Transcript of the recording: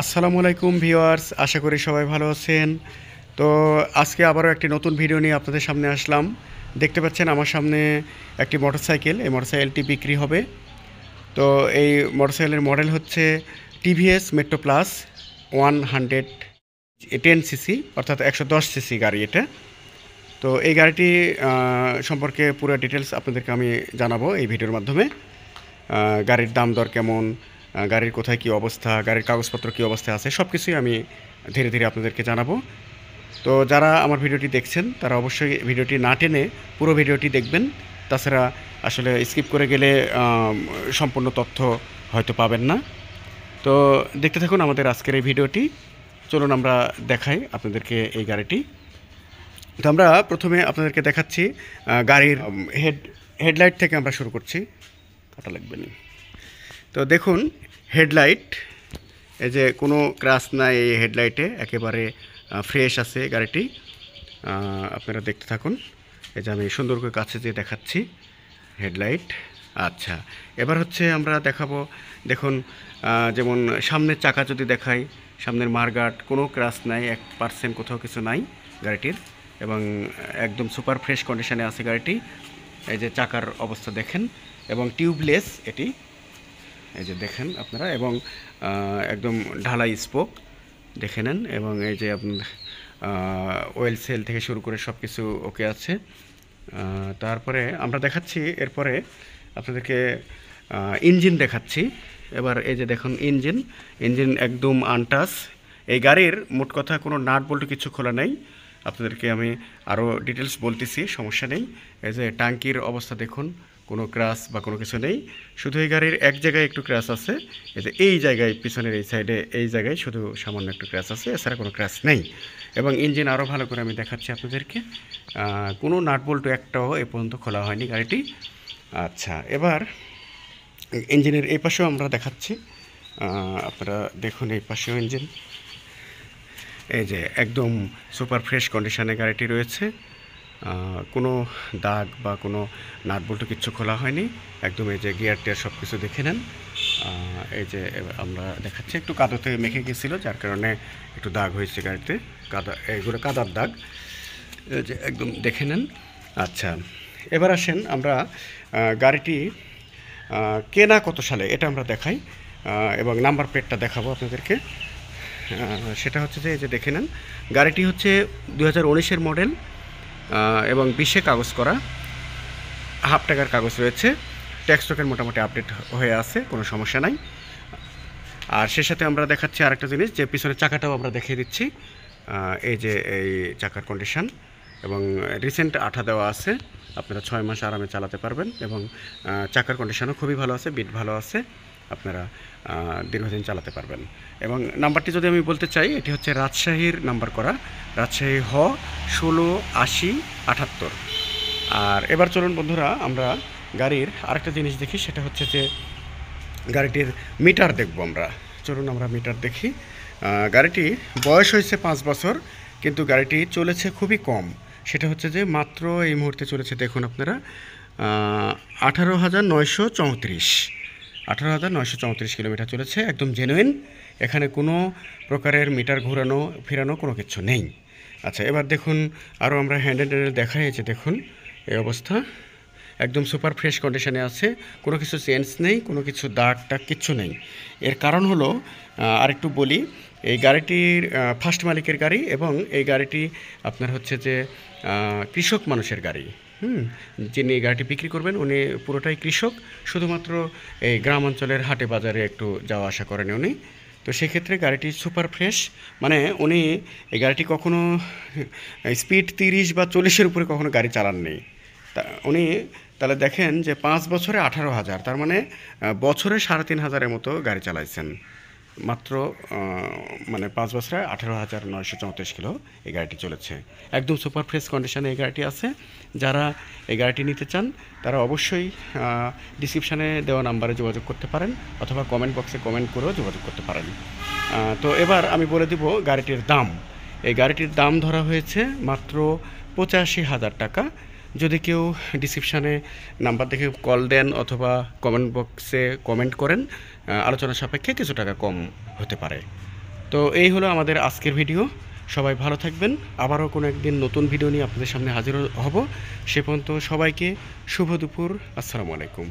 আসসালামু আলাইকুম ভিউয়ার্স, আশা করি সবাই ভালো আছেন। তো আজকে আবারও একটি নতুন ভিডিও নিয়ে আপনাদের সামনে আসলাম। দেখতে পাচ্ছেন আমার সামনে একটি মোটরসাইকেল। এই মোটরসাইকেলটি বিক্রি হবে। তো এই মোটরসাইকেলের মডেল হচ্ছে টিভিএস মেট্রো প্লাস 110 সিসি, অর্থাৎ 110 সিসি গাড়ি এটা। তো এই গাড়িটি সম্পর্কে পুরো ডিটেলস আপনাদেরকে আমি জানাবো এই ভিডিওর মাধ্যমে। গাড়ির দাম দর কেমন, গাড়ির কোথায় কী অবস্থা, গাড়ির কাগজপত্র কী অবস্থায় আছে, সব কিছুই আমি ধীরে ধীরে আপনাদেরকে জানাবো। তো যারা আমার ভিডিওটি দেখছেন তারা অবশ্যই ভিডিওটি না টেনে পুরো ভিডিওটি দেখবেন। তাছাড়া আসলে স্কিপ করে গেলে সম্পূর্ণ তথ্য হয়তো পাবেন না। তো দেখতে থাকুন আমাদের আজকের এই ভিডিওটি। চলুন আমরা দেখাই আপনাদেরকে এই গাড়িটি। তো আমরা প্রথমে আপনাদেরকে দেখাচ্ছি গাড়ির হেডলাইট থেকে আমরা শুরু করছি। কাটা লাগবে না। তো দেখুন হেডলাইট, এই যে কোনো ক্রাশ নাই এই হেডলাইটে, একেবারে ফ্রেশ আছে গাড়িটি। আপনারা দেখতে থাকুন। এই যে আমি সুন্দর করে কাছে দিয়ে দেখাচ্ছি হেডলাইট। আচ্ছা, এবার হচ্ছে আমরা দেখাবো। দেখুন যেমন সামনের চাকা যদি দেখাই, সামনের মারগার্ড কোনো ক্রাশ নাই, 1% কোথাও কিছু নাই গাড়িটির, এবং একদম সুপার ফ্রেশ কন্ডিশনে আছে গাড়িটি। এই যে চাকার অবস্থা দেখেন, এবং টিউবলেস এটি, এই যে দেখেন আপনারা, এবং একদম ঢালাই স্পোক দেখে নেন, এবং এই যে আপনার ওয়েল সেল থেকে শুরু করে সব কিছু ওকে আছে। তারপরে আমরা দেখাচ্ছি, এরপরে আপনাদেরকে ইঞ্জিন দেখাচ্ছি। এবার এই যে দেখুন ইঞ্জিন একদম আনটাচ। এই গাড়ির মোট কথা কোনো নাট বল্টু কিছু খোলা নেই। আপনাদেরকে আমি আরও ডিটেলস বলতেছি, সমস্যা নেই। এই যে ট্যাঙ্কির অবস্থা দেখুন, কোনো ক্র্যাশ বা কোনো কিছু নেই। শুধু এই গাড়ির এক জায়গায় একটু ক্র্যাশ আছে, এই যে এই জায়গায় পিছনের এই সাইডে এই জায়গায় শুধু সামান্য একটু ক্র্যাশ আছে, এছাড়া কোনো ক্র্যাশ নেই। এবং ইঞ্জিন আরও ভালো করে আমি দেখাচ্ছি আপনাদেরকে, কোনো নাট বল্টু একটাও এ পর্যন্ত খোলা হয়নি গাড়িটি। আচ্ছা, এবার ইঞ্জিনের এই পাশেও আমরা দেখাচ্ছি। আপনারা দেখুন এই পাশেও ইঞ্জিন, এই যে একদম সুপার ফ্রেশ কন্ডিশনে গাড়িটি রয়েছে। কোনো দাগ বা কোনো নাট বল্টু কিচ্ছু খোলা হয়নি, একদম। এই যে গিয়ার টিয়ার সব কিছু দেখে নেন। এই যে আমরা দেখাচ্ছি, একটু কাদাতে মেখে গেছিলো, যার কারণে একটু দাগ হয়েছে গাড়িতে, কাদা, এইগুলো কাদার দাগ, এই যে একদম দেখে নেন। আচ্ছা, এবার আসেন আমরা গাড়িটি কেনা কত সালে এটা আমরা দেখাই, এবং নাম্বার প্লেটটা দেখাবো আপনাদেরকে। সেটা হচ্ছে যে এই যে দেখে নেন, গাড়িটি হচ্ছে 2019-এর মডেল, এবং 20-এ কাগজ করা, হাফ টাকার কাগজ রয়েছে, ট্যাক্স টোকেন মোটামুটি আপডেট হয়ে আছে, কোনো সমস্যা নাই। আর সে সাথে আমরা দেখাচ্ছি আরেকটা জিনিস, যে পিছনের চাকাটাও আমরা দেখিয়ে দিচ্ছি। এই যে এই চাকার কন্ডিশন, এবং রিসেন্ট আঠা দেওয়া আছে, আপনারা 6 মাস আরামে চালাতে পারবেন, এবং চাকার কন্ডিশনও খুবই ভালো আছে, বিট ভালো আছে, আপনারা দীর্ঘদিন চালাতে পারবেন। এবং নাম্বারটি যদি আমি বলতে চাই, এটি হচ্ছে রাজশাহীর নাম্বার করা, রাজশাহী 168078। আর এবার চলুন বন্ধুরা, আমরা গাড়ির আরেকটা জিনিস দেখি, সেটা হচ্ছে যে গাড়িটির মিটার দেখব আমরা। চলুন আমরা মিটার দেখি। গাড়িটি বয়স হয়েছে 5 বছর, কিন্তু গাড়িটি চলেছে খুবই কম। সেটা হচ্ছে যে মাত্র এই মুহূর্তে চলেছে, দেখুন আপনারা, 18,934 কিলোমিটার চলেছে, একদম জেনুইন। এখানে কোনো প্রকারের মিটার ঘোরানো ফেরানো কোনো কিছু নেই। আচ্ছা, এবার দেখুন আরও আমরা হ্যান্ডেল দেখাই, যে দেখুন এই অবস্থা, একদম সুপার ফ্রেশ কন্ডিশনে আছে, কোনো কিছু চেঞ্জ নেই, কোনো কিছু দাগ টাগ কিচ্ছু নেই। এর কারণ হলো, আরেকটু বলি, এই গাড়িটির ফার্স্ট মালিকের গাড়ি, এবং এই গাড়িটি আপনার হচ্ছে যে কৃষক মানুষের গাড়ি। যিনি গাড়িটি বিক্রি করবেন উনি পুরোটাই কৃষক, শুধুমাত্র এই গ্রাম অঞ্চলের হাটে বাজারে একটু যাওয়া আসা করেন উনি। তো সেক্ষেত্রে গাড়িটি সুপার ফ্রেশ, মানে উনি এই গাড়িটি কখনো স্পিড 30 বা 40-এর উপরে কখনো গাড়ি চালাননি। তা উনি তাহলে দেখেন যে 5 বছরে 18,000, তার মানে বছরে 3,500-এর মতো গাড়ি চালাইছেন মাত্র, মানে 5 বছরে 18,934 কিলো এই গাড়িটি চলেছে, একদম সুপার ফ্রেশ কন্ডিশনে এই গাড়িটি আছে। যারা এই গাড়িটি নিতে চান তারা অবশ্যই ডিসক্রিপশানে দেওয়া নাম্বারে যোগাযোগ করতে পারেন, অথবা কমেন্ট বক্সে কমেন্ট করেও যোগাযোগ করতে পারেন। তো এবার আমি বলে দিব গাড়িটির দাম। এই গাড়িটির দাম ধরা হয়েছে মাত্র 85,000 টাকা। যদি কেউ ডিসক্রিপশানে নাম্বার দেখে কল দেন অথবা কমেন্ট বক্সে কমেন্ট করেন, আলোচনা সাপেক্ষে কিছু টাকা কম হতে পারে। তো এই হলো আমাদের আজকের ভিডিও। সবাই ভালো থাকবেন। আবারও কোনো একদিন নতুন ভিডিও নিয়ে আপনাদের সামনে হাজির হব। সে পর্যন্ত সবাইকে শুভ দুপুর। আসসালামু আলাইকুম।